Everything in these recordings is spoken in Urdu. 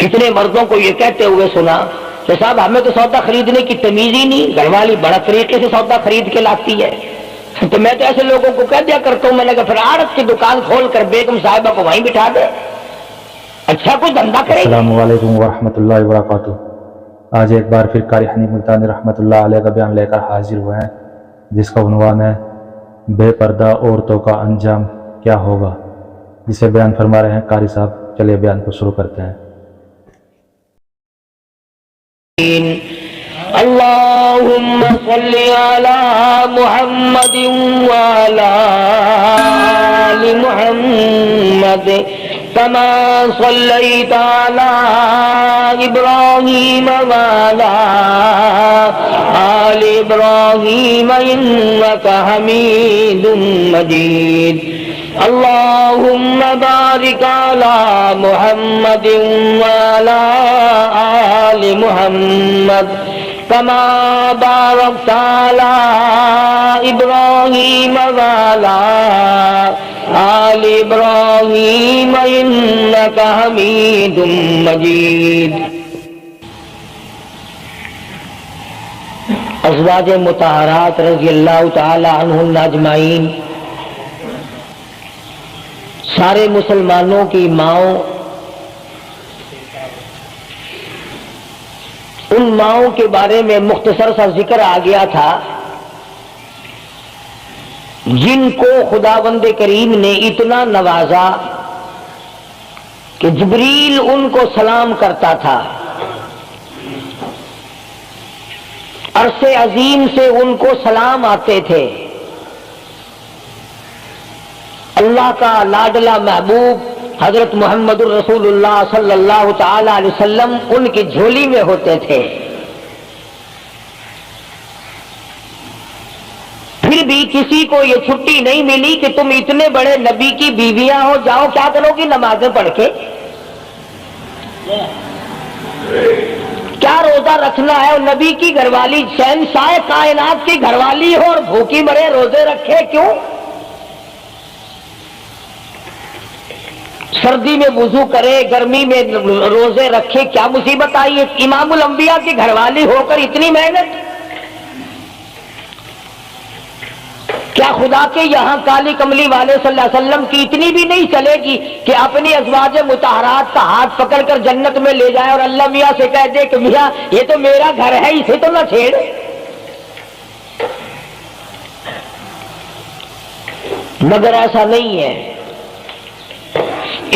کتنے مردوں کو یہ کہتے ہوئے سنا کہ صاحب ہمیں تو سودا خریدنے کی تمیز ہی نہیں، گھر والی بڑا طریقے سے سودا خرید کے لاتی ہے۔ تو میں تو ایسے لوگوں کو کہہ دیا کرتا ہوں، میں نے کہا پھر آڑت کی دکان کھول کر بیگم صاحبہ کو وہیں بٹھا دے، اچھا کوئی دھندا کرے۔ السلام علیکم ورحمۃ اللہ وبرکاتہ۔ آج ایک بار پھر قاری حنیف ملتانی رحمۃ اللہ علیہ کا بیان لے کر حاضر ہوئے ہیں، جس کا عنوان ہے بے پردہ عورتوں کا انجام کیا ہوگا، جسے بیان فرما رہے ہیں قاری صاحب۔ چلیے بیان کو شروع کرتے ہیں۔ اللہم صلی علی محمد وعلی آل محمد کما صلیت علی ابراہیم وعلی آل ابراہیم انک حمید مجید۔ اللہم بارک علی محمد وعلی آل محمد کما بارکت علی ابراہیم وعلی آل ابراہیم انک حمید مجید۔ ازواج مطہرات رضی اللہ تعالی عنہن اجمعین، سارے مسلمانوں کی ماؤں، ان ماؤں کے بارے میں مختصر سا ذکر آ گیا تھا جن کو خداوند کریم نے اتنا نوازا کہ جبریل ان کو سلام کرتا تھا، عرش عظیم سے ان کو سلام آتے تھے۔ اللہ کا لاڈلا محبوب حضرت محمد الرسول اللہ صلی اللہ تعالی علیہ وسلم ان کی جھولی میں ہوتے تھے۔ پھر بھی کسی کو یہ چھٹی نہیں ملی کہ تم اتنے بڑے نبی کی بیویاں ہو، جاؤ کیا کرو گی نمازیں پڑھ کے، کیا روزہ رکھنا ہے؟ اور نبی کی گھر والی شہنشاہ کائنات کی گھر والی ہو اور بھوکی مرے، روزے رکھے کیوں؟ سردی میں وضو کرے، گرمی میں روزے رکھے، کیا مصیبت آئی ہے؟ امام الانبیاء کی گھر والی ہو کر اتنی محنت، کیا خدا کے یہاں کالی کملی والے صلی اللہ علیہ وسلم کی اتنی بھی نہیں چلے گی کہ اپنی ازواج مطہرات کا ہاتھ پکڑ کر جنت میں لے جائے اور اللہ میاں سے کہہ دے کہ میاں یہ تو میرا گھر ہے، اسے تو نہ چھیڑ؟ مگر ایسا نہیں ہے۔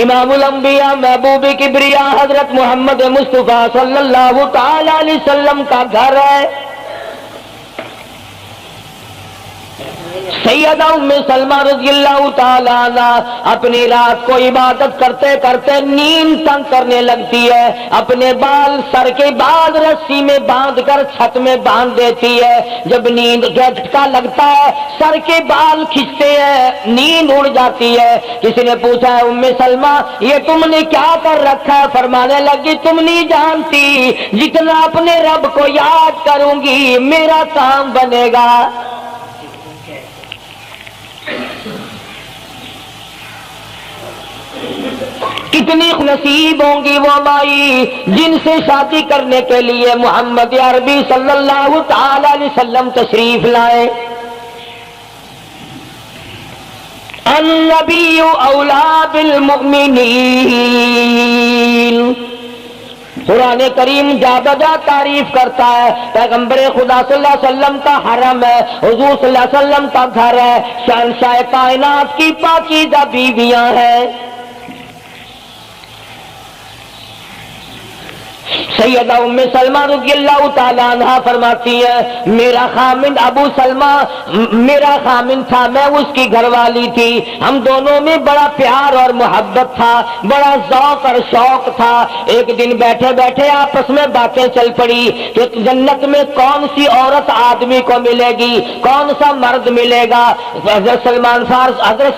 امام الانبیاء محبوب کبریا حضرت محمد مصطفیٰ صلی اللہ تعالی علیہ وسلم کا گھر ہے۔ سیدہ ام سلمہ رضی اللہ تعالی عنہ اپنی رات کو عبادت کرتے کرتے نیند تنگ کرنے لگتی ہے، اپنے بال سر کے بال رسی میں باندھ کر چھت میں باندھ دیتی ہے۔ جب نیند کا جھٹکا لگتا ہے سر کے بال کھنچتے ہیں، نیند اڑ جاتی ہے۔ کسی نے پوچھا ہے ام سلمہ یہ تم نے کیا کر رکھا ہے؟ فرمانے لگی تم نہیں جانتی، جتنا اپنے رب کو یاد کروں گی میرا کام بنے گا۔ کتنی نصیب ہوں گی وہ مائی جن سے شادی کرنے کے لیے محمد عربی صلی اللہ تعالی علیہ وسلم تشریف لائے۔ النبی اولا بالمؤمنین، قرآن کریم جا بجا تعریف کرتا ہے پیغمبر خدا صلی اللہ علیہ وسلم کا حرم ہے، حضور صلی اللہ علیہ وسلم کا گھر ہے، شہنشاہ کائنات کی پاکیزہ بیویاں ہیں۔ سیدہ ام سلمہ رضی اللہ تعالی عنہ فرماتی ہے میرا خامند ابو سلمہ میرا خامند تھا، میں اس کی گھر والی تھی، ہم دونوں میں بڑا پیار اور محبت تھا، بڑا ذوق اور شوق تھا۔ ایک دن بیٹھے بیٹھے آپس میں باتیں چل پڑی کہ جنت میں کون سی عورت آدمی کو ملے گی، کون سا مرد ملے گا۔ حضرت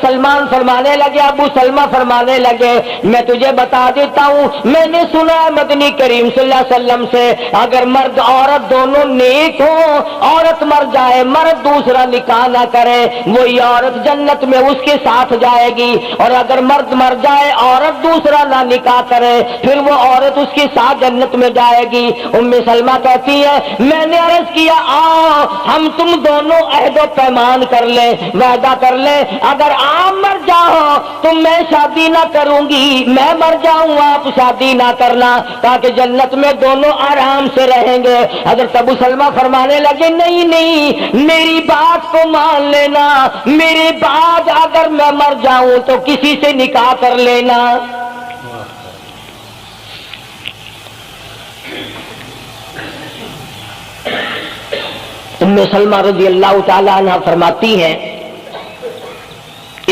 سلمان فرمانے لگے، ابو سلمہ فرمانے لگے میں تجھے بتا دیتا ہوں، میں نے سنا ہے مدنی کریم صلی اللہ علیہ وسلم سے اگر مرد عورت دونوں نیک ہوں، عورت مر جائے مرد دوسرا نکاح نہ کرے، وہی عورت جنت میں اس کے ساتھ جائے گی، اور اگر مرد مر جائے عورت دوسرا نہ نکاح کرے پھر وہ عورت اس کے ساتھ جنت میں جائے گی۔ ام سلمہ کہتی ہے میں نے عرض کیا آؤ ہم تم دونوں عہد و پیمان کر لیں، وعدہ کر لیں، اگر آپ مر جاؤ تو میں شادی نہ کروں گی، میں مر جاؤں آپ شادی نہ کرنا، تاکہ جنت میں دونوں آرام سے رہیں گے۔ حضرت ابو سلمہ فرمانے لگے نہیں نہیں، میری بات کو مان لینا، میرے بعد اگر میں مر جاؤں تو کسی سے نکاح کر لینا۔ ام سلمہ رضی اللہ تعالی عنہ فرماتی ہیں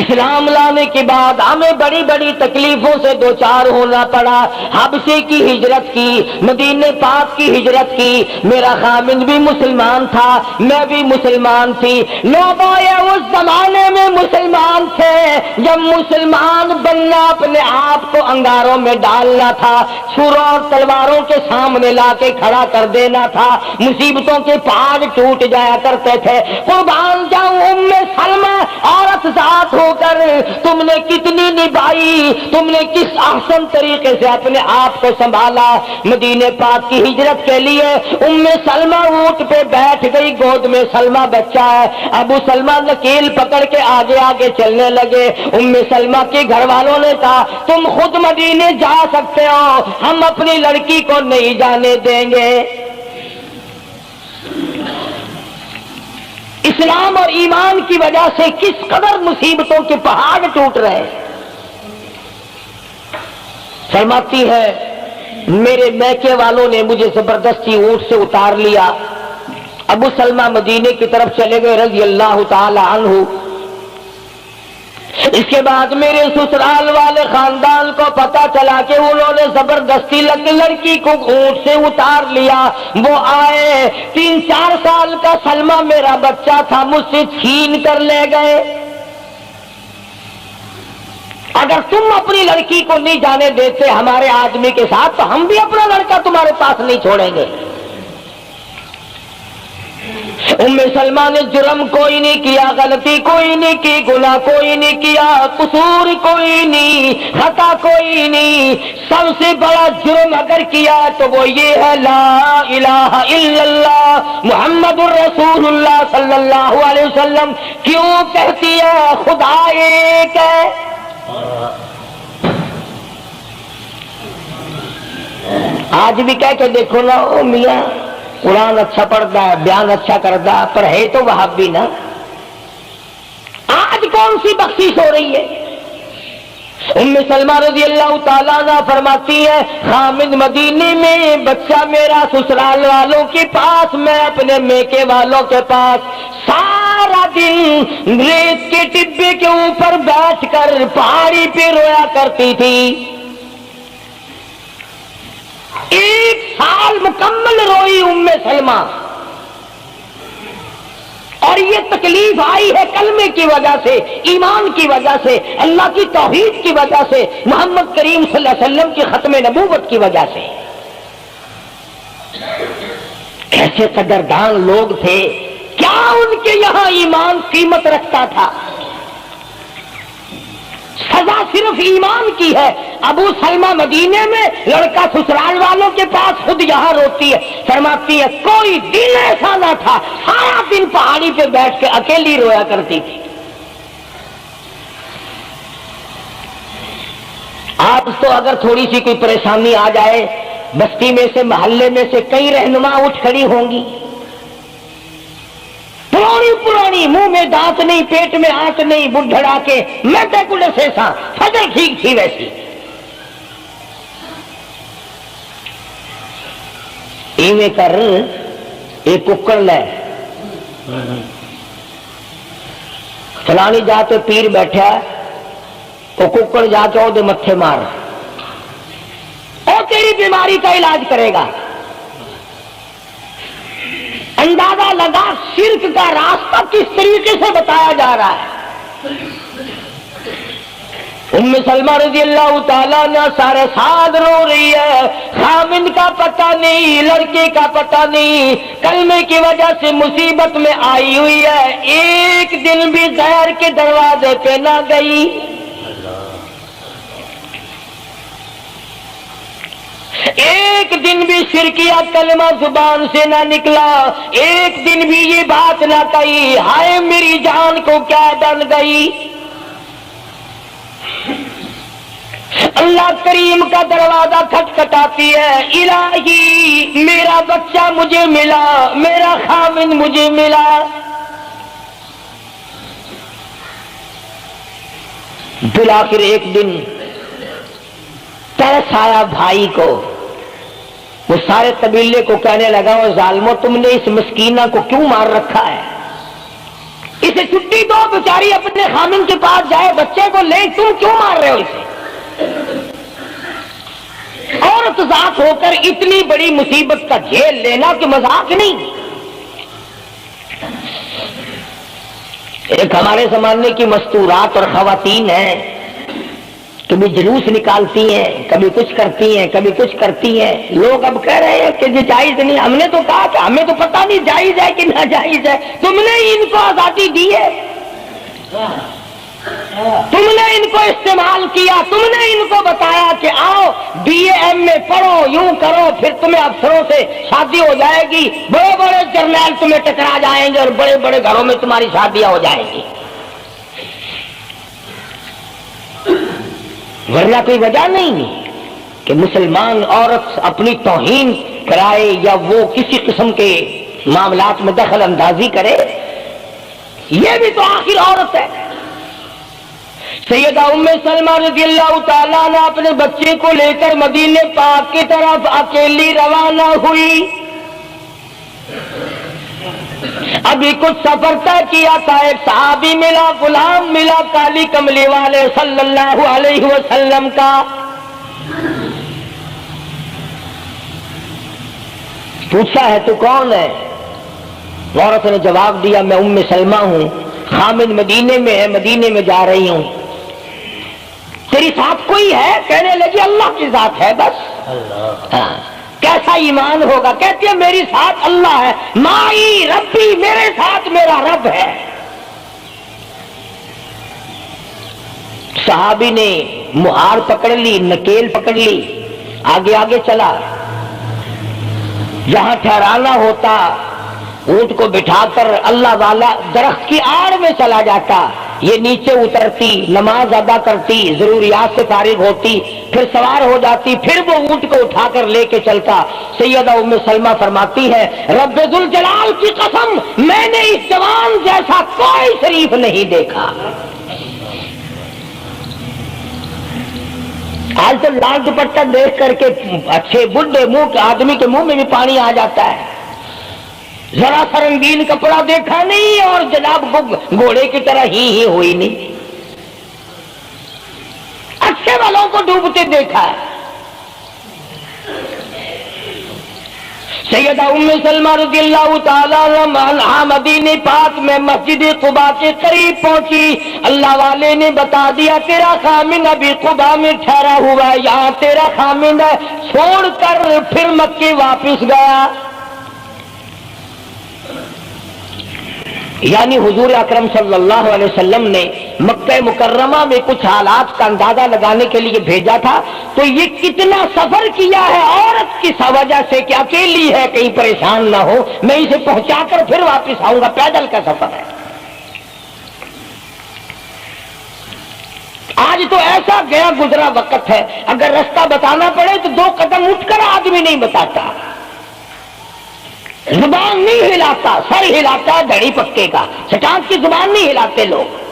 اسلام لانے کے بعد ہمیں بڑی بڑی تکلیفوں سے دوچار ہونا پڑا، حبشے کی ہجرت کی، مدینے پاک کی ہجرت کی، میرا خامند بھی مسلمان تھا، میں بھی مسلمان تھی، لوگ اس زمانے میں مسلمان تھے جب مسلمان بننا اپنے آپ کو انگاروں میں ڈالنا تھا، چھروں اور تلواروں کے سامنے لا کے کھڑا کر دینا تھا، مصیبتوں کے پہاڑ ٹوٹ جایا کرتے تھے۔ قربان جاؤں ام سلمہ عورت ذات ہو کر تم نے کتنی نبھائی، تم نے کس احسن طریقے سے اپنے آپ کو سنبھالا۔ مدینے پاک کی ہجرت کے لیے ام سلمہ اونٹ پہ بیٹھ گئی، گود میں سلمہ بچہ ہے، ابو سلمہ نکیل پکڑ کے آگے آگے چلنے لگے۔ ام سلمہ کے گھر والوں نے کہا تم خود مدینے جا سکتے ہو، ہم اپنی لڑکی کو نہیں جانے دیں گے۔ اسلام اور ایمان کی وجہ سے کس قدر مصیبتوں کے پہاڑ ٹوٹ رہے۔ فرماتی ہے میرے میکے والوں نے مجھے زبردستی اونٹ سے اتار لیا، ابو سلمہ مدینے کی طرف چلے گئے رضی اللہ تعالی عنہ۔ اس کے بعد میرے سسرال والے خاندان کو پتا چلا کہ انہوں نے زبردستی لڑکی کو اونٹ سے اتار لیا، وہ آئے 3-4 سال کا سلمہ میرا بچہ تھا مجھ سے چھین کر لے گئے۔ اگر تم اپنی لڑکی کو نہیں جانے دیتے ہمارے آدمی کے ساتھ تو ہم بھی اپنا لڑکا تمہارے پاس نہیں چھوڑیں گے۔ ام سلمہ نے جرم کوئی نہیں کیا، غلطی کوئی نہیں کی، گناہ کوئی نہیں کیا، قصور کوئی نہیں، خطا کوئی نہیں، سب سے بڑا جرم اگر کیا تو وہ یہ ہے لا الہ الا اللہ محمد الرسول اللہ صلی اللہ علیہ وسلم کیوں کہتی ہے خدا ایک ہے۔ آج بھی کہہ کے دیکھو نا او میاں قرآن اچھا پڑھتا ہے، بیان اچھا کرتا ہے، پر ہے تو وہابی نا۔ آج کون سی بخشش ہو رہی ہے؟ ام سلمہ رضی اللہ تعالیٰ عنہ فرماتی ہے خامد مدینے میں، بچہ میرا سسرال والوں کے پاس، میں اپنے میکے والوں کے پاس، سارا دن ریت کے ٹبے کے اوپر بیٹھ کر پہاڑی پہ رویا کرتی تھی۔ 1 سال مکمل روئی ام سلمہ، اور یہ تکلیف آئی ہے کلمے کی وجہ سے، ایمان کی وجہ سے، اللہ کی توحید کی وجہ سے، محمد کریم صلی اللہ علیہ وسلم کی ختم نبوت کی وجہ سے۔ کیسے قدردان لوگ تھے، کیا ان کے یہاں ایمان قیمت رکھتا تھا؟ سزا صرف ایمان کی ہے۔ ابو سلمہ مدینے میں، لڑکا سسرال والوں کے پاس، خود یہاں روتی ہے، فرماتی ہے کوئی دن ایسا نہ تھا سارا دن پہاڑی پہ بیٹھ کے اکیلی رویا کرتی تھی۔ آج تو اگر تھوڑی سی کوئی پریشانی آ جائے، بستی میں سے، محلے میں سے کئی رہنما اٹھ کھڑی ہوں گی، پرانی منہ میں دانت نہیں، پیٹ میں آنچ نہیں، بڑھڑا کے میں کڑے سے سا فجر ٹھیک تھی ویسی۔ ایویں کر ایک ککڑ لے فلانی جا کے پیر بیٹھا، وہ ککڑ جا کے وہ متھے مار، اور تیری بیماری کا علاج کرے گا۔ اندازہ لگا شرک کا راستہ کس طریقے سے بتایا جا رہا ہے۔ ام سلمہ رضی اللہ تعالیٰ عنہ سارے ساتھ رو رہی ہے، خامن کا پتہ نہیں، لڑکے کا پتہ نہیں، کلمے کی وجہ سے مصیبت میں آئی ہوئی ہے، ایک دن بھی غیر کے دروازے پہ نہ گئی، ایک دن بھی شرکیہ کلمہ زبان سے نہ نکلا، ایک دن بھی یہ بات نہ کہی ہائے میری جان کو کیا ڈل گئی۔ اللہ کریم کا دروازہ کھٹکھٹاتی ہے، الہی میرا بچہ مجھے ملا، میرا خامن مجھے ملا۔ بالآخر ایک دن ترس آیا بھائی کو، وہ سارے قبیلے کو کہنے لگا وہ ظالمو تم نے اس مسکینہ کو کیوں مار رکھا ہے، اسے چھٹی دو بیچاری اپنے خامن کے پاس جائے بچے کو لے، تم کیوں مار رہے ہو اسے؟ عورت ذات ہو کر اتنی بڑی مصیبت کا جھیل لینا کہ مذاق نہیں۔ ایک ہمارے زمانے کی مستورات اور خواتین ہیں، کبھی جلوس نکالتی ہیں، کبھی کچھ کرتی ہیں، کبھی کچھ کرتی ہیں، لوگ اب کہہ رہے ہیں کہ یہ جائز نہیں، ہم نے تو کہا کہ ہمیں تو پتہ نہیں جائز ہے کہ ناجائز ہے، تم نے ان کو آزادی دی ہے، تم نے ان کو استعمال کیا، تم نے ان کو بتایا کہ آؤ بی اے ایم اے پڑھو، یوں کرو، پھر تمہیں افسروں سے شادی ہو جائے گی، بڑے بڑے جرنیل تمہیں ٹکرا جائیں گے اور بڑے بڑے گھروں میں تمہاری شادیاں ہو جائیں گی، ورنہ کوئی وجہ نہیں کہ مسلمان عورت اپنی توہین کرائے یا وہ کسی قسم کے معاملات میں دخل اندازی کرے، یہ بھی تو آخر عورت ہے۔ سیدہ ام سلمہ رضی اللہ تعالیٰ عنہ اپنے بچے کو لے کر مدینے پاک کی طرف اکیلی روانہ ہوئی، ابھی کچھ سفر طے کیا تھا، ایک صحابی ملا، غلام ملا کالی کملی والے صلی اللہ علیہ وسلم کا، پوچھا ہے تو کون ہے؟ عورت نے جواب دیا میں ام سلمہ ہوں، خامد مدینے میں ہے، مدینے میں جا رہی ہوں، تیری ساتھ کوئی ہے؟ کہنے لگی اللہ کی ذات ہے بس۔ ہاں کیسا ایمان ہوگا؟ کہتی ہے میری ساتھ اللہ ہے، مائی ربی، میرے ساتھ میرا رب ہے۔ صحابی نے مہار پکڑ لی، نکیل پکڑ لی، آگے آگے چلا، جہاں ٹھہرانا ہوتا اونٹ کو بٹھا کر اللہ والا درخت کی آڑ میں چلا جاتا، یہ نیچے اترتی، نماز ادا کرتی، ضروریات سے فارغ ہوتی، پھر سوار ہو جاتی، پھر وہ اونٹ کو اٹھا کر لے کے چلتا۔ سیدہ ام سلمہ فرماتی ہے رب ذوالجلال کی قسم میں نے اس جوان جیسا کوئی شریف نہیں دیکھا۔ آج تو لال دوپٹہ دیکھ کر کے اچھے بڈھے منہ آدمی کے منہ میں بھی پانی آ جاتا ہے، ذرا سا رنگین کپڑا دیکھا نہیں اور جناب گھوڑے کی طرح ہی ہوئی نہیں، اچھے والوں کو ڈوبتے دیکھا ہے۔ سیدہ ام سلمہ رضی اللہ تعالیٰ عنہا مدینے پاک میں مسجد قباء کے قریب پہنچی، اللہ والے نے بتا دیا تیرا خامن ابھی قباء میں ٹھہرا ہوا ہے، یہاں تیرا خامن ہے، چھوڑ کر پھر مکے واپس گیا۔ یعنی حضور اکرم صلی اللہ علیہ وسلم نے مکہ مکرمہ میں کچھ حالات کا اندازہ لگانے کے لیے بھیجا تھا، تو یہ کتنا سفر کیا ہے عورت کی وجہ سے کہ اکیلی ہے، کہیں پریشان نہ ہو، میں اسے پہنچا کر پھر واپس آؤں گا، پیدل کا سفر ہے۔ آج تو ایسا گیا گزرا وقت ہے، اگر رستہ بتانا پڑے تو 2 قدم اٹھ کر آدمی نہیں بتاتا، زبان نہیں ہلاتا، سر ہلاتا ہے دھڑی پکے کا، چٹان کی زبان نہیں ہلاتے لوگ،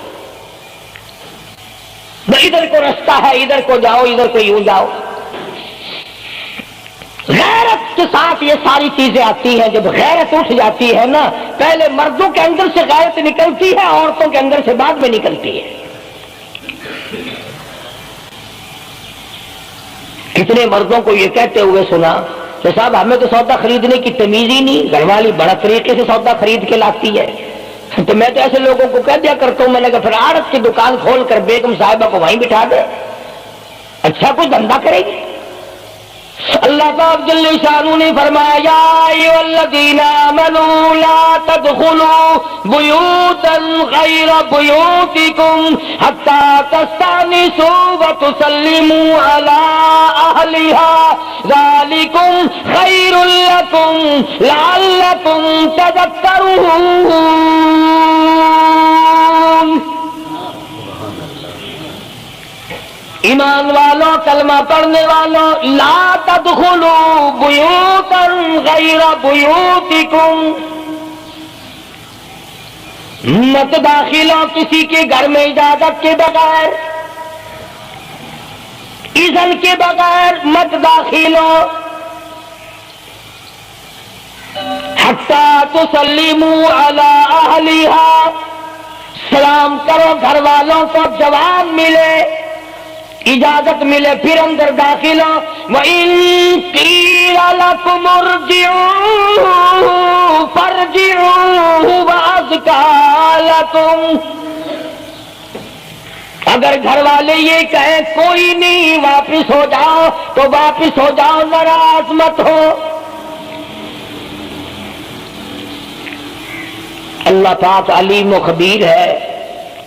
ادھر کو رستہ ہے ادھر کو جاؤ، ادھر کو یوں جاؤ۔ غیرت کے ساتھ یہ ساری چیزیں آتی ہیں، جب غیرت اٹھ جاتی ہے نا، پہلے مردوں کے اندر سے غیرت نکلتی ہے، عورتوں کے اندر سے بعد میں نکلتی ہے۔ کتنے مردوں کو یہ کہتے ہوئے سنا کہ صاحب ہمیں تو سودا خریدنے کی تمیز ہی نہیں، گھر والی بڑا طریقے سے سودا خرید کے لاتی ہے، تو میں تو ایسے لوگوں کو کہہ دیا کرتا ہوں، میں نے کہا پھر عارت کی دکان کھول کر بیگم صاحبہ کو وہیں بٹھا دے، اچھا کوئی دھندا کرے گی۔ اللہ پاک جل شانہ نے فرمایا یا ایھا الذین آمنوا لا تدخلوا بیوتا غیر بیوتکم حتی تستأنسوا وتسلموا علی اہلها ذالکم خیر لکم لعلکم تذکرون۔ ایمان والوں، کلمہ پڑھنے والوں، لا تدخلوا بیوتا غیر بیوتکم، مت داخل ہو کسی کے گھر میں اجازت کے بغیر، اذن کے بغیر مت داخل ہو، حتی تسلموا علی اہلہا، سلام کرو گھر والوں کو، جواب ملے، اجازت ملے، پھر اندر داخل ہو۔ وَإِن قِيلَ لَكُمُ ارْجِعُوا فَارْجِعُوا هُوَ أَزْكَىٰ لَكُمْ، اگر گھر والے یہ کہیں کوئی نہیں واپس ہو جاؤ تو واپس ہو جاؤ، ناراض مت ہو۔ اللہ پاک علیم و خبیر ہے،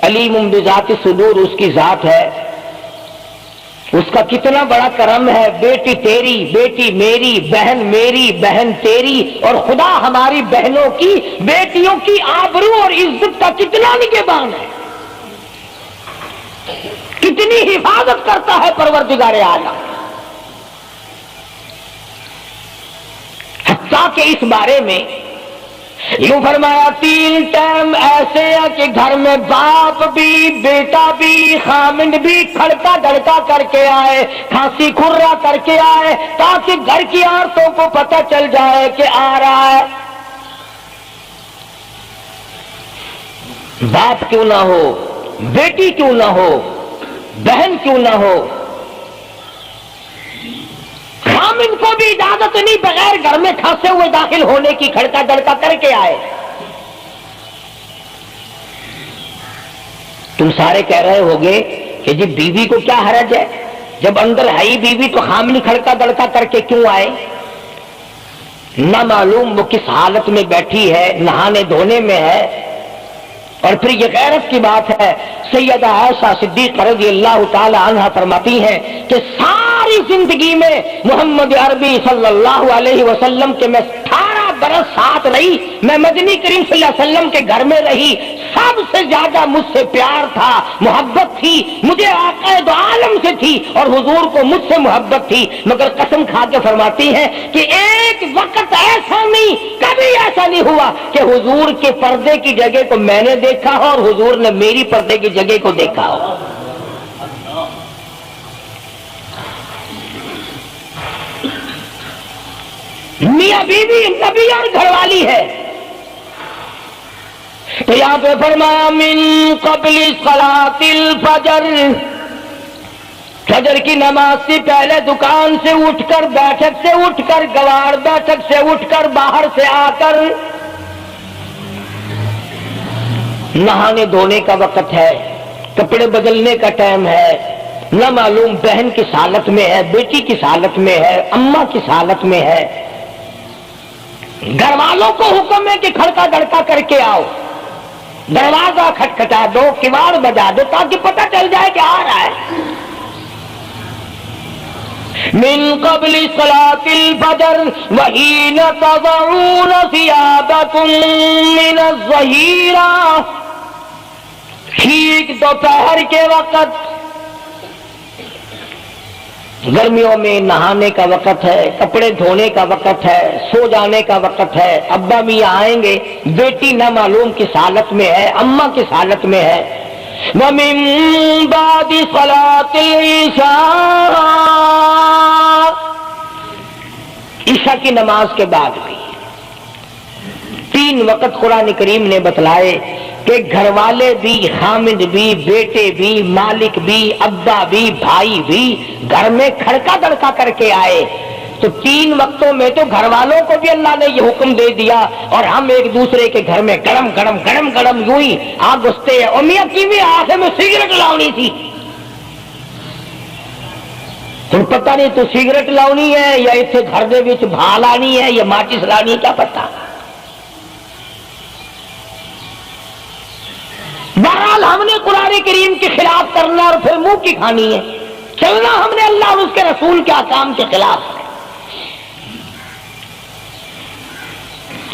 علیم بذات الصدور اس کی ذات ہے، اس کا کتنا بڑا کرم ہے، بیٹی تیری، بیٹی میری، بہن میری، بہن تیری، اور خدا ہماری بہنوں کی، بیٹیوں کی آبرو اور عزت کا کتنا نگہبان ہے، کتنی حفاظت کرتا ہے پروردگار عالم۔ حتیٰ کہ اس بارے میں یوں فرمایا 3 ٹائم ایسے ہیں کہ گھر میں باپ بھی، بیٹا بھی، خامند بھی کھڑکا دھڑکا کر کے آئے، کھانسی کھرا کر کے آئے، تاکہ گھر کی عورتوں کو پتہ چل جائے کہ آ رہا ہے۔ باپ کیوں نہ ہو، بیٹی کیوں نہ ہو، بہن کیوں نہ ہو، خامن کو بھی اجازت نہیں بغیر گھر میں کھانسے ہوئے داخل ہونے کی، کھڑکا دڑکا کر کے آئے۔ تم سارے کہہ رہے ہوگے کہ جی بیوی کو کیا حرج ہے، جب اندر ہے ہی بیوی تو خامن کھڑکا دڑکا کر کے کیوں آئے؟ نہ معلوم وہ کس حالت میں بیٹھی ہے، نہانے دھونے میں ہے۔ اور پھر یہ غیرت کی بات ہے، سیدہ عائشہ صدیقہ رضی اللہ تعالی عنہا فرماتی ہیں کہ ساری زندگی میں محمد عربی صلی اللہ علیہ وسلم کے میں 18 برس ساتھ رہی، میں مدنی کریم صلی اللہ علیہ وسلم کے گھر میں رہی، سب سے زیادہ مجھ سے پیار تھا، محبت تھی، مجھے آقا دو عالم سے تھی اور حضور کو مجھ سے محبت تھی، مگر قسم کھا کے فرماتی ہیں کہ ایک وقت ایسا نہیں، کبھی ایسا نہیں ہوا کہ حضور کے پردے کی جگہ کو میں نے دیکھا ہو اور حضور نے میری پردے کی جگہ کو دیکھا ہو۔ میاں بیوی نبی اور گھر والی ہے، تو یہاں پہ فرمایا من قبل صلاۃ الفجر، فجر کی نماز سے پہلے دکان سے اٹھ کر، بیٹھک سے اٹھ کر، گوار بیٹھک سے اٹھ کر، باہر سے آ کر نہانے دھونے کا وقت ہے، کپڑے بدلنے کا ٹائم ہے، نہ معلوم بہن کس حالت میں ہے، بیٹی کس حالت میں ہے، اماں کس حالت میں ہے۔ گھر والوں کو حکم ہے کہ کھڑکا دڑکا کر کے آؤ، دروازہ کھٹکھٹا دو، کواڑ بجا دو، تاکہ پتہ چل جائے کہ آ رہا ہے۔ من قبل صلاۃ الفجر وحین تضعون ثیابکم من الظہیرہ، ٹھیک دوپہر کے وقت، گرمیوں میں نہانے کا وقت ہے، کپڑے دھونے کا وقت ہے، سو جانے کا وقت ہے، ابا میاں آئیں گے، بیٹی نہ معلوم کس حالت میں ہے، اماں کس حالت میں ہے۔ وَمِن بَعْدِ صَلَاةِ الْعِشَاءِ، عشاء کی نماز کے بعد بھی 3 وقت قرآن کریم نے بتلائے کہ گھر والے بھی، خامد بھی، بیٹے بھی، مالک بھی، ابا بھی، بھائی بھی گھر میں کھڑکا دڑکا کر کے آئے، تو 3 وقتوں میں تو گھر والوں کو بھی اللہ نے یہ حکم دے دیا اور ہم ایک دوسرے کے گھر میں گرم گرم گرم گرم یوں ہی آگ گھستے ہیں. اور میاں کی آنکھ میں سگریٹ لاؤنی تھی. تو پتہ نہیں تو سگریٹ لاؤنی ہے یا اتنے گھر دے وچ بھا لانی ہے یا ماچس لانی ہے, کیا پتہ. بہرحال ہم نے قرآن کریم کے خلاف کرنا اور پھر منہ کی کھانی ہے. چلنا ہم نے اللہ اور اس کے رسول کے احکام کے خلاف.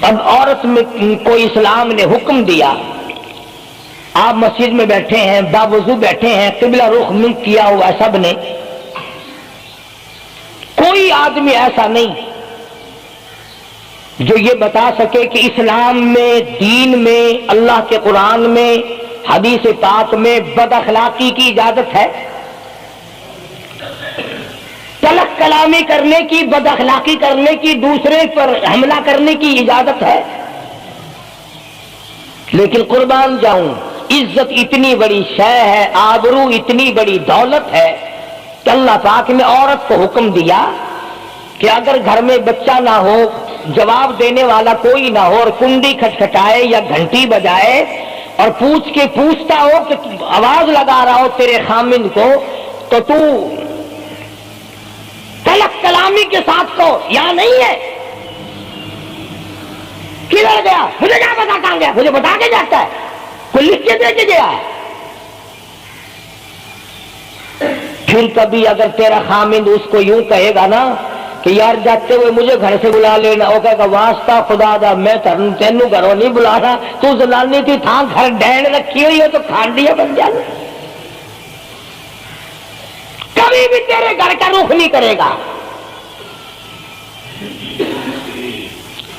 اب عورت میں کوئی اسلام نے حکم دیا, آپ مسجد میں بیٹھے ہیں, باوضو بیٹھے ہیں, قبلہ رخ منہ کیا ہوا سب نے, کوئی آدمی ایسا نہیں جو یہ بتا سکے کہ اسلام میں, دین میں, اللہ کے قرآن میں, حدیث پاک میں بد اخلاقی کی اجازت ہے, تلخ کلامی کرنے کی, بد اخلاقی کرنے کی, دوسرے پر حملہ کرنے کی اجازت ہے. لیکن قربان جاؤں, عزت اتنی بڑی شے ہے, آبرو اتنی بڑی دولت ہے کہ اللہ پاک نے عورت کو حکم دیا کہ اگر گھر میں بچہ نہ ہو, جواب دینے والا کوئی نہ ہو, اور کنڈی کھٹکھٹائے یا گھنٹی بجائے اور پوچھتا ہو کہ آواز لگا رہا ہو تیرے خامند کو, تو تو تلخ کلامی کے ساتھ کو یہاں نہیں ہے, کدھر گیا, مجھے کیا پتا کہاں گیا, مجھے بتا کے جاتا ہے, کوئی لکھ کے دے کے گیا ہے. پھر کبھی اگر تیرا خامند اس کو یوں کہے گا نا کہ یار جاتے ہوئے مجھے گھر سے بلا لینا, وہ کہے گا واسطہ خدا دا میں تینوں گھروں نہیں بلانا, تو زنانی تھی تھا گھر ڈینڈ رکھی ہوئی ہو تو کھانڈیا بن جانا, کبھی بھی تیرے گھر کا رخ نہیں کرے گا.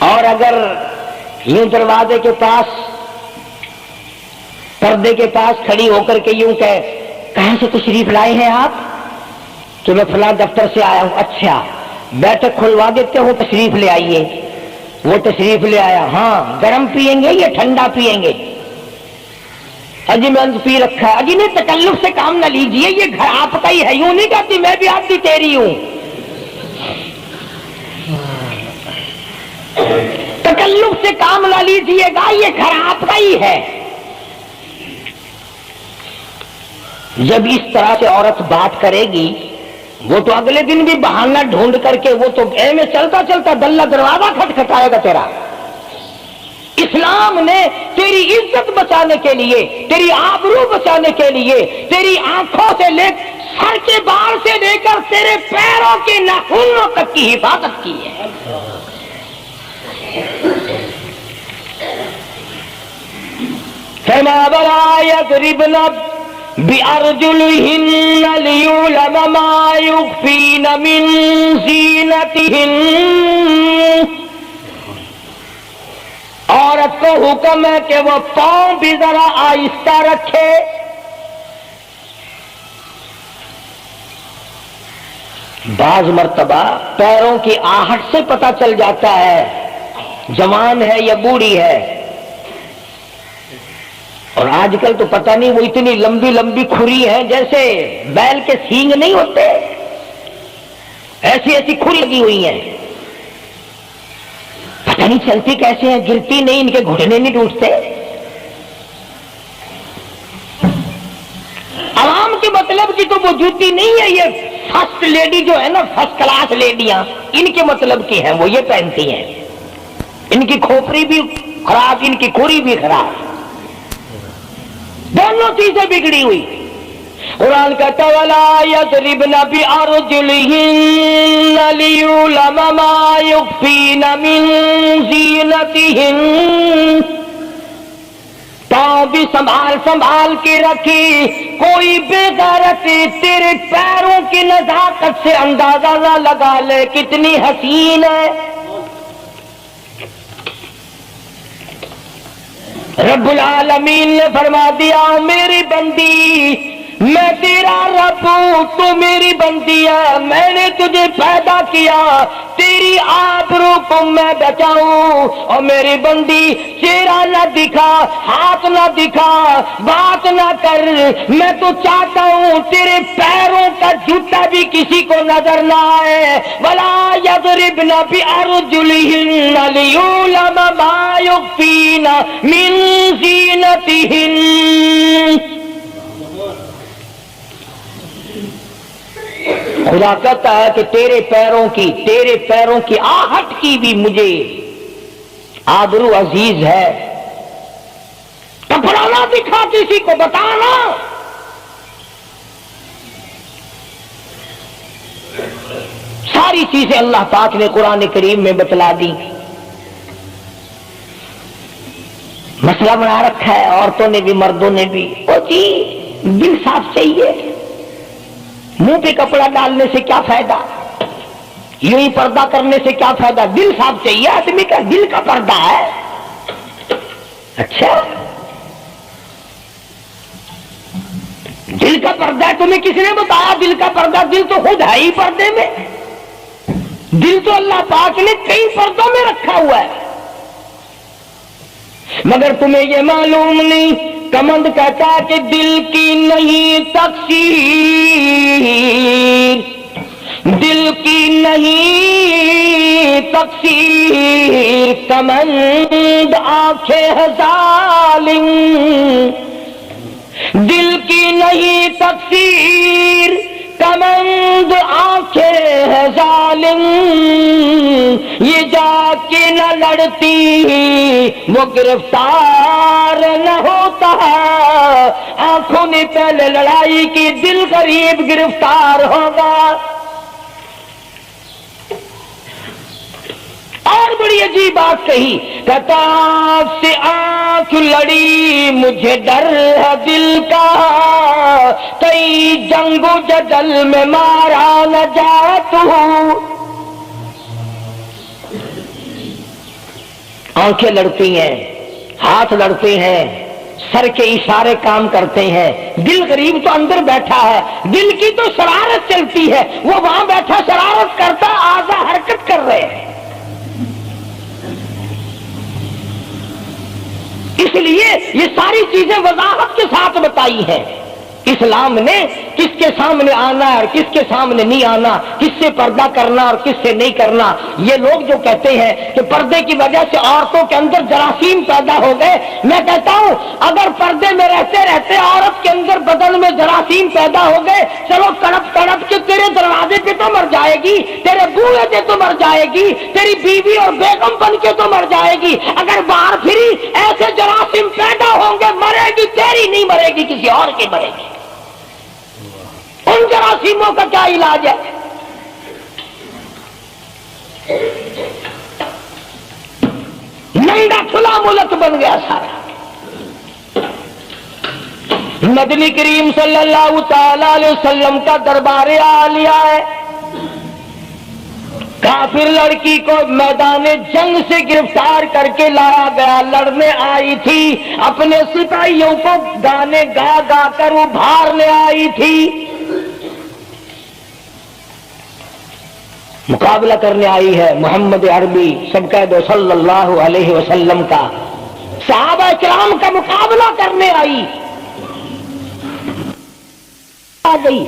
اور اگر یوں دروازے کے پاس, پردے کے پاس کھڑی ہو کر کے یوں کہے کہاں سے تشریف لائے ہیں آپ, تو میں فلاں دفتر سے آیا ہوں, اچھا بیٹھک کھلوا دیتے ہو, تشریف لے آئیے. وہ تشریف لے آیا, ہاں گرم پیئیں گے یا ٹھنڈا پیئیں گے, اجی میں پی رکھا ہے, اجی نہیں تکلف سے کام نہ لیجئے, یہ گھر آپ کا ہی ہے, یوں نہیں کہتی میں بھی آپ کی تیری ہوں, تکلف سے کام نہ لیجئے گا, یہ گھر آپ کا ہی ہے. جب اس طرح سے عورت بات کرے گی, وہ تو اگلے دن بھی بہانہ ڈھونڈ کر کے وہ تو اے میں چلتا چلتا دلہ دروازہ کھٹکھٹائے گا تیرا. اسلام نے تیری عزت بچانے کے لیے, تیری آبرو بچانے کے لیے, تیری آنکھوں سے لے سر کے بال سے لے کر تیرے پیروں کے ناخنوں تک کی حفاظت کی ہے. فما ولا يضربن بِأَرْجُلِهِنَّ لِيُعْلَمَ مَا يُخْفِينَ مِنْ زِينَتِهِنَّ. عورت کو حکم ہے کہ وہ پاؤں بھی ذرا آہستہ رکھے. بعض مرتبہ پیروں کی آہٹ سے پتہ چل جاتا ہے جوان ہے یا بوڑھی ہے. اور آج کل تو پتہ نہیں وہ اتنی لمبی لمبی کھری ہیں جیسے بیل کے سینگ نہیں ہوتے, ایسی ایسی کھری لگی ہوئی ہیں, پتہ نہیں چلتی کیسے ہیں, گرتی نہیں, ان کے گھٹنے نہیں ٹوٹتے. عوام کے مطلب کی تو وہ جوتی نہیں ہے, یہ فرسٹ لیڈی جو ہے نا, فرسٹ کلاس لیڈیاں, ان کے مطلب کی ہیں, وہ یہ پہنتی ہیں. ان کی کھوپڑی بھی خراب, ان کی کھری بھی خراب, دونوں چیزیں بگڑی ہوئی. قرآن کہتا وَلَا يَضْرِبْنَ بِأَرْجُلِهِنَّ لِيُعْلَمَ مَا يُخْفِينَ مِنْ زِينَتِهِنَّ. پاؤں بھی سنبھال کے رکھی, کوئی بے غیرت تیرے پیروں کی نزاکت سے اندازہ نہ لگا لے کتنی حسین ہے. رب العالمین نے فرما دیا میری بندی, میں تیرا رب ہوں, تو میری بندی ہے, میں نے تجھے پیدا کیا, تیری آبرو کو میں بچاؤں. اور میری بندی چہرہ نہ دکھا, ہاتھ نہ دکھا, بات نہ کر, میں تو چاہتا ہوں تیرے پیروں کا جوتا بھی کسی کو نظر نہ آئے. ولا وَلْيَضْرِبْنَ بِأَرْجُلِهِنَّ لِيُعْلَمَ مَا يُخْفِينَ مِنْ زِينَتِهِنَّ. خدا کہتا ہے کہ تیرے پیروں کی آہٹ کی بھی مجھے آبرو عزیز ہے. کپڑا نہ دکھا کسی کو بتانا. ساری چیزیں اللہ پاک نے قرآن کریم میں بتلا دی. مسئلہ بنا رکھا ہے عورتوں نے بھی مردوں نے بھی. او جی دل صاف چاہیے. منہ پہ کپڑا ڈالنے سے کیا فائدہ؟ یوں ہی پردہ کرنے سے کیا فائدہ؟ دل صاف چاہیے. آدمی کا دل کا پردہ ہے. اچھا دل کا پردہ ہے. تمہیں کس نے بتایا دل کا پردہ؟ دل تو خود ہے ہی پردے میں. دل تو اللہ پاک نے کئی پردوں میں رکھا ہوا ہے. مگر تمہیں یہ معلوم نہیں. کمند کہتا ہے کہ دل کی نہیں تقصیر، دل کی نہیں تقصیر، کمند آنکھیں ہے ظالم. دل کی نہیں تقصیر، کمند آنکھیں ہے ظالم. یہ جا کے نہ لڑتی وہ گرفتار نہ ہوتا. آنکھوں نے پہلے لڑائی کی، دل غریب گرفتار ہوگا. اور بڑی عجیب بات کہی، کہتا سے آنکھ لڑی مجھے ڈر ہے دل کا، کئی جنگ و جدل میں مارا نہ جاتا ہوں. آنکھیں لڑتی ہیں، ہاتھ لڑتے ہیں، سر کے اشارے کام کرتے ہیں. دل غریب تو اندر بیٹھا ہے. دل کی تو شرارت چلتی ہے. وہ وہاں بیٹھا شرارت کرتا، اعضاء حرکت کر رہے ہیں. اس لیے یہ ساری چیزیں وضاحت کے ساتھ بتائی ہیں. اسلام نے کس کے سامنے آنا ہے اور کس کے سامنے نہیں آنا، کس سے پردہ کرنا اور کس سے نہیں کرنا. یہ لوگ جو کہتے ہیں کہ پردے کی وجہ سے عورتوں کے اندر جراثیم پیدا ہو گئے، میں کہتا ہوں اگر پردے میں رہتے رہتے عورت کے اندر بدن میں جراثیم پیدا ہو گئے، چلو تڑپ تڑپ کے تیرے دروازے پہ تو مر جائے گی، تیرے بوئے پہ تو مر جائے گی، تیری بیوی اور بیگم بن کے تو مر جائے گی. اگر باہر پھری ایسے جراثیم پیدا ہوں گے، مرے گی تیری نہیں مرے گی، کسی اور کی مرے گی. ان جراثیموں کا کیا علاج ہے؟ ننگا کھلا ملک بن گیا سارا. مدنی کریم صلی اللہ تعالی علیہ وسلم کا دربار عالیہ ہے. کافر لڑکی کو میدان جنگ سے گرفتار کر کے لایا گیا. لڑنے آئی تھی، اپنے سپاہیوں کو گانے گا گا کر ابھارنے آئی تھی، مقابلہ کرنے آئی ہے محمد عربی سب کہہ دو صلی اللہ علیہ وسلم کا. صحابہ کرام کا مقابلہ کرنے آئی. آ گئی.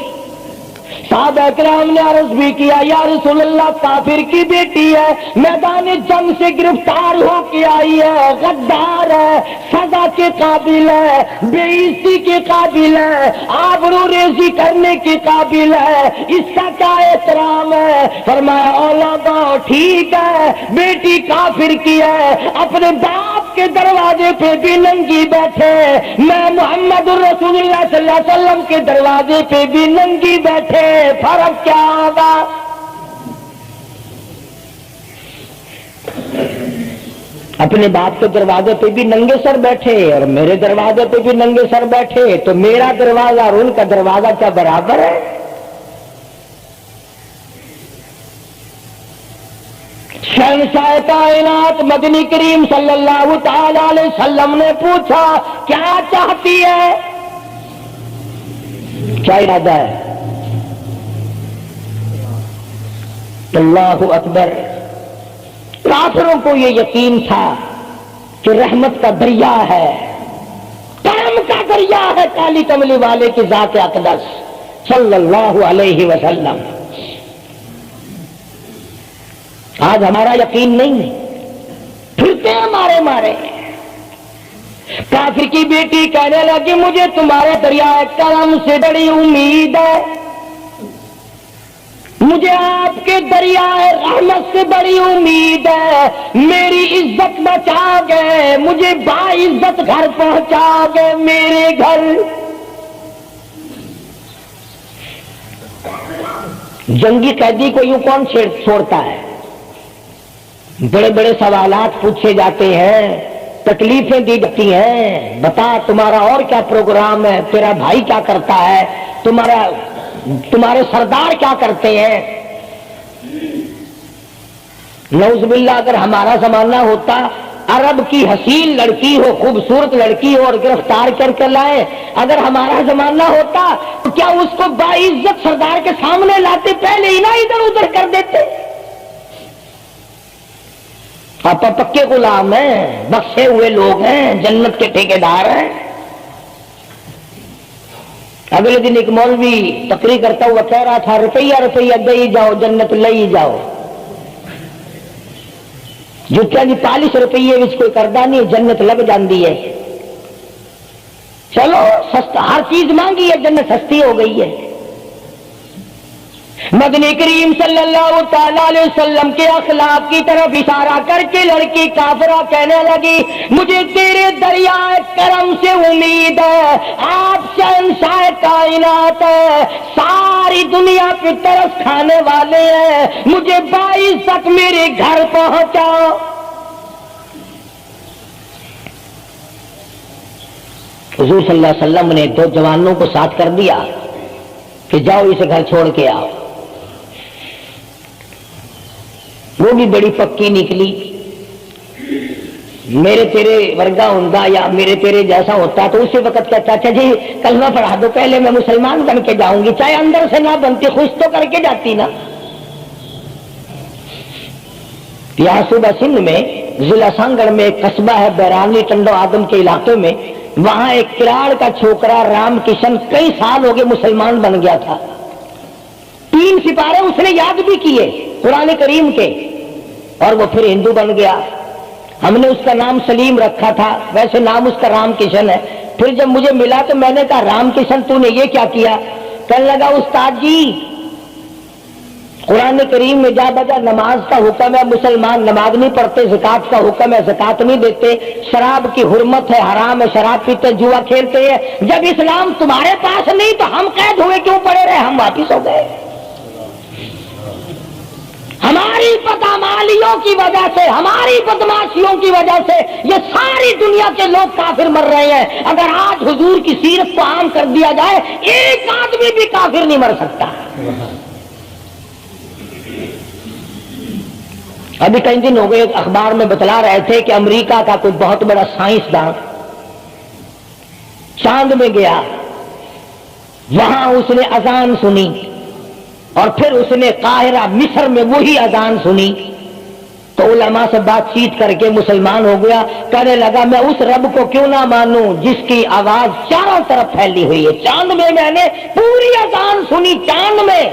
صحابہ کرام نے عرض بھی کیا یا رسول اللہ کافر کی بیٹی ہے، میدان جنگ سے گرفتار ہو کے آئی ہے، غدار ہے، سزا کے قابل ہے، بے عزتی کے قابل ہے، آبرو ریزی کرنے کے قابل ہے، اس کا کیا احترام ہے؟ فرمایا اولادو ٹھیک ہے بیٹی کافر کی ہے، اپنے باپ کے دروازے پہ بھی ننگی بیٹھے، میں محمد الرسول اللہ صلی اللہ علیہ وسلم کے دروازے پہ بھی ننگی بیٹھے، فرق کیا ہوگا؟ اپنے باپ کے دروازے پہ بھی ننگے سر بیٹھے اور میرے دروازے پہ بھی ننگے سر بیٹھے، تو میرا دروازہ اور ان کا دروازہ کیا برابر ہے؟ شہنشاہ کائنات مدنی کریم صلی اللہ تعالی علیہ وسلم نے پوچھا کیا چاہتی ہے؟ کیا ارادہ ہے؟ اللہ اکبر. کافروں کو یہ یقین تھا کہ رحمت کا دریا ہے، کرم کا دریا ہے کالی کملی والے کی ذات اقدس صلی اللہ علیہ وسلم. آج ہمارا یقین نہیں ہے، پھرتے ہیں مارے مارے۔ کافر کی بیٹی کہنے لگی مجھے تمہارے دریائے کرم سے بڑی امید ہے، مجھے آپ کے دریائے رحمت سے بڑی امید ہے، میری عزت بچا گئے، مجھے باعزت گھر پہنچا گئے، میرے گھر۔ جنگی قیدی کو یوں کون چھوڑتا ہے؟ بڑے بڑے سوالات پوچھے جاتے ہیں، تکلیفیں دی جاتی ہیں، بتا تمہارا اور کیا پروگرام ہے، تیرا بھائی کیا کرتا ہے، تمہارے سردار کیا کرتے ہیں۔ نعوذ باللہ اگر ہمارا زمانہ ہوتا، عرب کی حسین لڑکی ہو، خوبصورت لڑکی ہو اور گرفتار کر کے لائے، اگر ہمارا زمانہ ہوتا تو کیا اس کو باعزت سردار کے سامنے لاتے؟ پہلے ہی نہ ادھر ادھر کر دیتے۔ آپ پکے غلام ہیں، بخشے ہوئے لوگ ہیں، جنت کے ٹھیکیدار ہیں۔ اگلے دن ایک مولوی تقریر کرتا ہوا کہہ رہا تھا روپیہ روپیہ دے جاؤ جنت لے جاؤ۔ جتیا جی 40 روپیے وچ کوئی کردا نہیں، جنت لگ جاندی ہے۔ چلو سستا، ہر چیز مانگی ہے، جنت سستی ہو گئی ہے۔ مدنی کریم صلی اللہ تعالی علیہ وسلم کے اخلاق کی طرف اشارہ کر کے لڑکی کافرہ کہنے لگی مجھے تیرے دریائے کرم سے امید ہے، آپ شہنشاہ کائنات ہے، ساری دنیا پہ ترس کھانے والے ہیں، مجھے 22 تک میرے گھر پہنچاؤ۔ حضور صلی اللہ علیہ وسلم نے 2 جوانوں کو ساتھ کر دیا کہ جاؤ اسے گھر چھوڑ کے آؤ۔ وہ بھی بڑی پکی نکلی، میرے تیرے ورگا ہوتا یا میرے تیرے جیسا ہوتا تو اسی وقت کہتا اچھا جی کلمہ پڑھا دو، پہلے میں مسلمان بن کے جاؤں گی، چاہے اندر سے نہ بنتی خوش تو کر کے جاتی نا۔ یہاں صوبہ سندھ میں ضلع سانگڑ میں ایک قصبہ ہے بیرانی ٹنڈو آدم کے علاقے میں، وہاں ایک کراڑ کا چھوکرا رام کشن کئی سال ہو گئے مسلمان بن گیا تھا، 3 سپارے اس نے یاد بھی کیے قرآن کریم کے، اور وہ پھر ہندو بن گیا۔ ہم نے اس کا نام سلیم رکھا تھا، ویسے نام اس کا رام کشن ہے۔ پھر جب مجھے ملا تو میں نے کہا رام کشن تو نے یہ کیا کیا؟ کہنے لگا استاد جی قرآن کریم میں جا بجا نماز کا حکم ہے، مسلمان نماز نہیں پڑھتے، زکات کا حکم ہے زکات نہیں دیتے، شراب کی حرمت ہے حرام ہے، شراب پیتے جوا کھیلتے ہیں، جب اسلام تمہارے پاس نہیں تو ہم قید ہوئے کیوں پڑے رہے؟ ہم واپس ہو گئے۔ ہماری بدعمالیوں کی وجہ سے، ہماری بدماشیوں کی وجہ سے یہ ساری دنیا کے لوگ کافر مر رہے ہیں۔ اگر آج حضور کی سیرت کو عام کر دیا جائے ایک آدمی بھی کافر نہیں مر سکتا۔ ابھی کئی دن ہو گئے اخبار میں بتلا رہے تھے کہ امریکہ کا کوئی بہت بڑا سائنسدان چاند میں گیا، وہاں اس نے اذان سنی اور پھر اس نے قاہرہ مصر میں وہی اذان سنی تو علماء سے بات چیت کر کے مسلمان ہو گیا۔ کہنے لگا میں اس رب کو کیوں نہ مانوں جس کی آواز چاروں طرف پھیلی ہوئی ہے، چاند میں نے پوری اذان سنی، چاند میں۔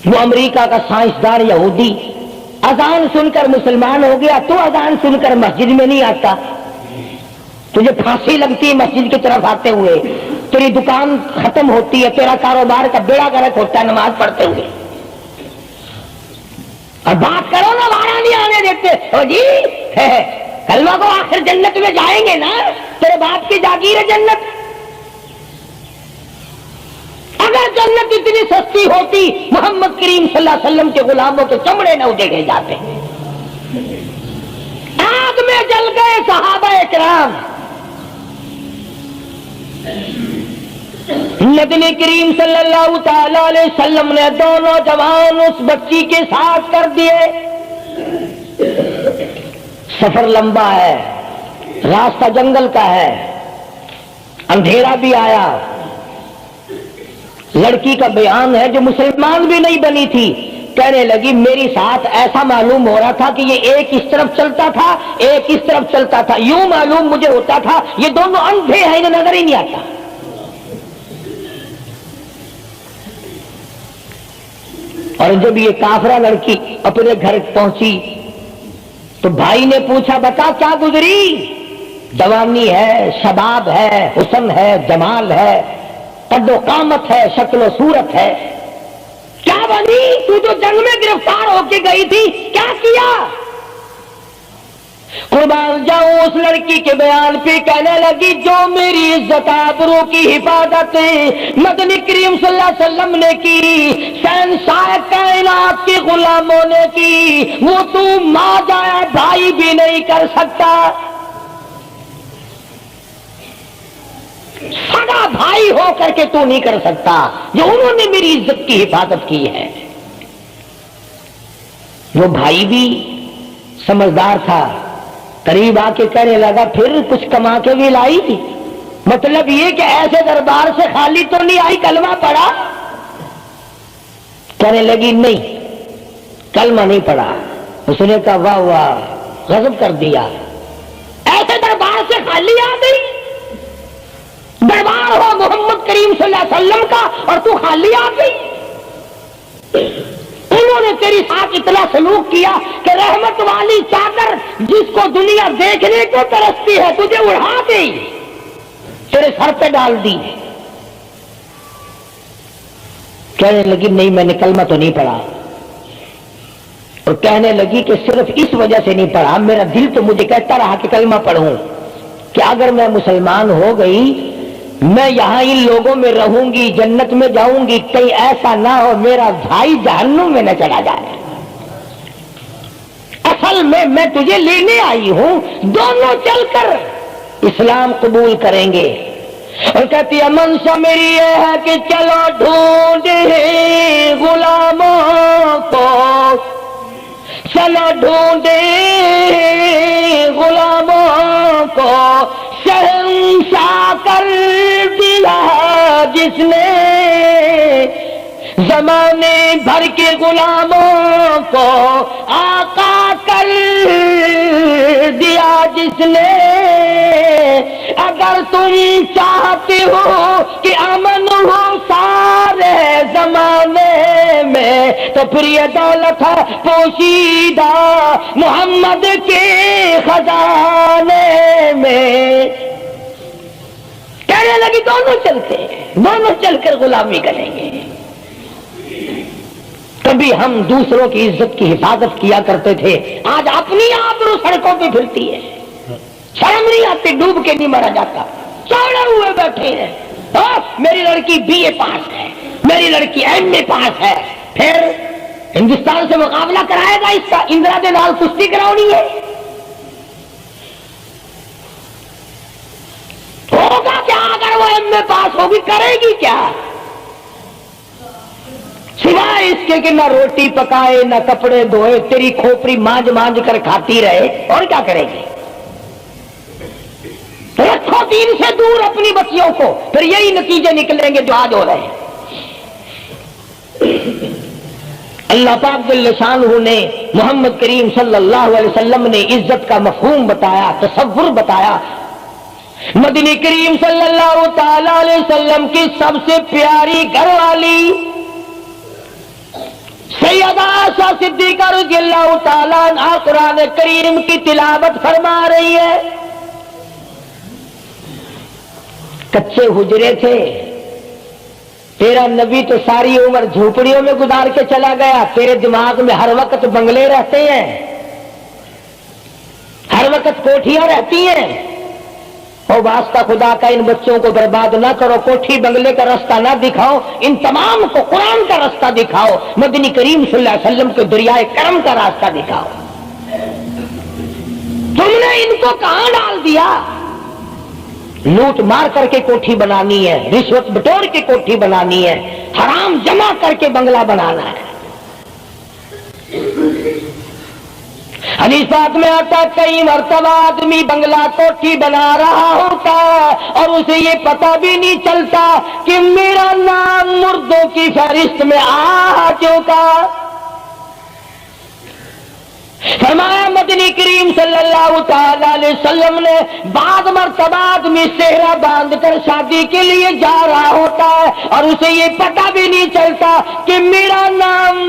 وہ امریکہ کا سائنسدان یہودی اذان سن کر مسلمان ہو گیا، تو اذان سن کر مسجد میں نہیں آتا؟ تجھے پھانسی لگتی ہے مسجد کی طرف آتے ہوئے، تیری دکان ختم ہوتی ہے، تیرا کاروبار کا بیڑا غرق ہوتا ہے نماز پڑھتے ہوئے، اور بات کرو نا وہاں نہیں آنے دیتے۔ او جی کلمہ کو آخر جنت میں جائیں گے نا، تیرے باپ کی جاگیر ہے جنت۔ اگر جنت اتنی سستی ہوتی محمد کریم صلی اللہ علیہ وسلم کے غلاموں کے چمڑے نہ اجڑے جاتے، آگ میں جل گئے صحابہ کرام۔ نبی کریم صلی اللہ تعالی علیہ وسلم نے 2 نوجوان اس بچی کے ساتھ کر دیے۔ سفر لمبا ہے، راستہ جنگل کا ہے، اندھیرا بھی آیا۔ لڑکی کا بیان ہے جو مسلمان بھی نہیں بنی تھی، کہنے لگی میری ساتھ ایسا معلوم ہو رہا تھا کہ یہ ایک اس طرف چلتا تھا ایک اس طرف چلتا تھا، یوں معلوم مجھے ہوتا تھا یہ دونوں اندھے ہیں، انہیں نظر ہی نہیں آتا۔ اور جب یہ کافرہ لڑکی اپنے گھر پہنچی تو بھائی نے پوچھا بتا کیا گزری؟ جوانی ہے، شباب ہے، حسن ہے، جمال ہے، قد و قامت ہے، شکل و صورت ہے، کیا بنی؟ تو جو جنگ میں گرفتار ہو کے گئی تھی کیا کیا؟ قربان جاؤں اس لڑکی کے بیان پہ کہنے لگی جو میری عزت آبرو کی حفاظت مدنی کریم صلی اللہ علیہ وسلم نے کی، شہنشاہ کائنات کے غلاموں نے کی، وہ تو ماں جایا بھائی بھی نہیں کر سکتا، سگا بھائی ہو کر کے تو نہیں کر سکتا جو انہوں نے میری عزت کی حفاظت کی ہے۔ وہ بھائی بھی سمجھدار تھا، قریب آ کے کہنے لگا پھر کچھ کما کے بھی لائی تھی؟ مطلب یہ کہ ایسے دربار سے خالی تو نہیں آئی، کلمہ پڑھا؟ کہنے لگی نہیں کلمہ نہیں پڑھا۔ اس نے کہا واہ واہ، غضب کر دیا، ایسے دربار سے خالی آ گئی؟ دربار ہو محمد کریم صلی اللہ علیہ وسلم کا اور تو خالی آ گئی؟ انہوں نے تیری ساتھ اتنا سلوک کیا کہ رحمت والی چادر جس کو دنیا دیکھنے کو ترستی ہے تجھے اڑا دی، تیرے سر پہ ڈال دی۔ کہنے لگی نہیں میں نے کلمہ تو نہیں پڑھا، اور کہنے لگی کہ صرف اس وجہ سے نہیں پڑھا، میرا دل تو مجھے کہتا رہا کہ کلمہ پڑھوں، کہ اگر میں مسلمان ہو گئی میں یہاں ان لوگوں میں رہوں گی، جنت میں جاؤں گی، کہیں ایسا نہ ہو میرا بھائی جہنم میں نہ چلا جائے۔ اصل میں تجھے لینے آئی ہوں، دونوں چل کر اسلام قبول کریں گے۔ اور کہتی ہے منشا میری یہ ہے کہ چلو ڈھونڈے غلاموں کو، چلو ڈھونڈے غلاموں کو، شہنشاہ کر دیا جس نے زمانے بھر کے غلاموں کو، آقا کر دیا جس نے۔ اگر تم چاہتے ہو کہ امن ہو سارے زمانے میں تو پھر یہ دولت ہے پوشیدہ محمد کے خزانے میں۔ کہنے لگی دونوں چلتے ہیں، دونوں چل کر غلامی کریں گے۔ کبھی ہم دوسروں کی عزت کی حفاظت کیا کرتے تھے، آج اپنی آبرو سڑکوں پہ پھرتی ہے، شرم نہیں آتی، ڈوب کے نہیں مرا جاتا، چوڑے ہوئے بیٹھے ہیں۔ میری لڑکی بی اے پاس ہے، میری لڑکی ایم اے پاس ہے، پھر ہندوستان سے مقابلہ کرائے گا اس کا، اندرا دے نال کشتی کراؤنی ہے؟ ہوگا کیا اگر وہ ایم اے پاس ہوگی؟ کرے گی کیا سوائے اس کے کہ نہ روٹی پکائے نہ کپڑے دھوئے، تیری کھوپڑی مانج مانج کر کھاتی رہے، اور کیا کرے گی؟ رکھو دین سے دور اپنی بچیوں کو، پھر یہی نتیجے نکلیں گے جو آج ہو رہے ہیں۔ اللہ پاک جل شانہ نے محمد کریم صلی اللہ علیہ وسلم نے عزت کا مفہوم بتایا، تصور بتایا۔ مدنی کریم صلی اللہ تعالی علیہ وسلم کی سب سے پیاری گھر والی سیدہ عائشہ صدیقہ رضی اللہ تعالیٰ عنہا قرآن کریم کی تلاوت فرما رہی ہے۔ کچے حجرے تھے، تیرا نبی تو ساری عمر جھوپڑیوں میں گزار کے چلا گیا، تیرے دماغ میں ہر وقت بنگلے رہتے ہیں، ہر وقت کوٹھیاں رہتی ہیں۔ اور واسطہ خدا کا ان بچوں کو برباد نہ کرو، کوٹھی بنگلے کا راستہ نہ دکھاؤ، ان تمام کو قرآن کا راستہ دکھاؤ، مدنی کریم صلی اللہ علیہ وسلم کے دریائے کرم کا راستہ دکھاؤ۔ تم نے ان کو کہاں ڈال دیا؟ لوٹ مار کر کے کوٹھی بنانی ہے، رشوت بٹور کے کوٹھی بنانی ہے، حرام جمع کر کے بنگلہ بنانا ہے۔ حدیث پاک میں آتا ہے کئی مرتبہ آدمی بنگلہ کوٹھی بنا رہا ہوتا ہے اور اسے یہ پتہ بھی نہیں چلتا کہ میرا نام مردوں کی فہرست میں آ چکا۔ فرمایا مدنی کریم صلی اللہ تعالی علیہ وسلم نے بعض مرتبہ آدمی صحرا باندھ کر شادی کے لیے جا رہا ہوتا ہے اور اسے یہ پتہ بھی نہیں چلتا کہ میرا نام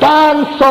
500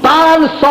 500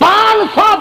500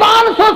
500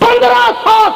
1500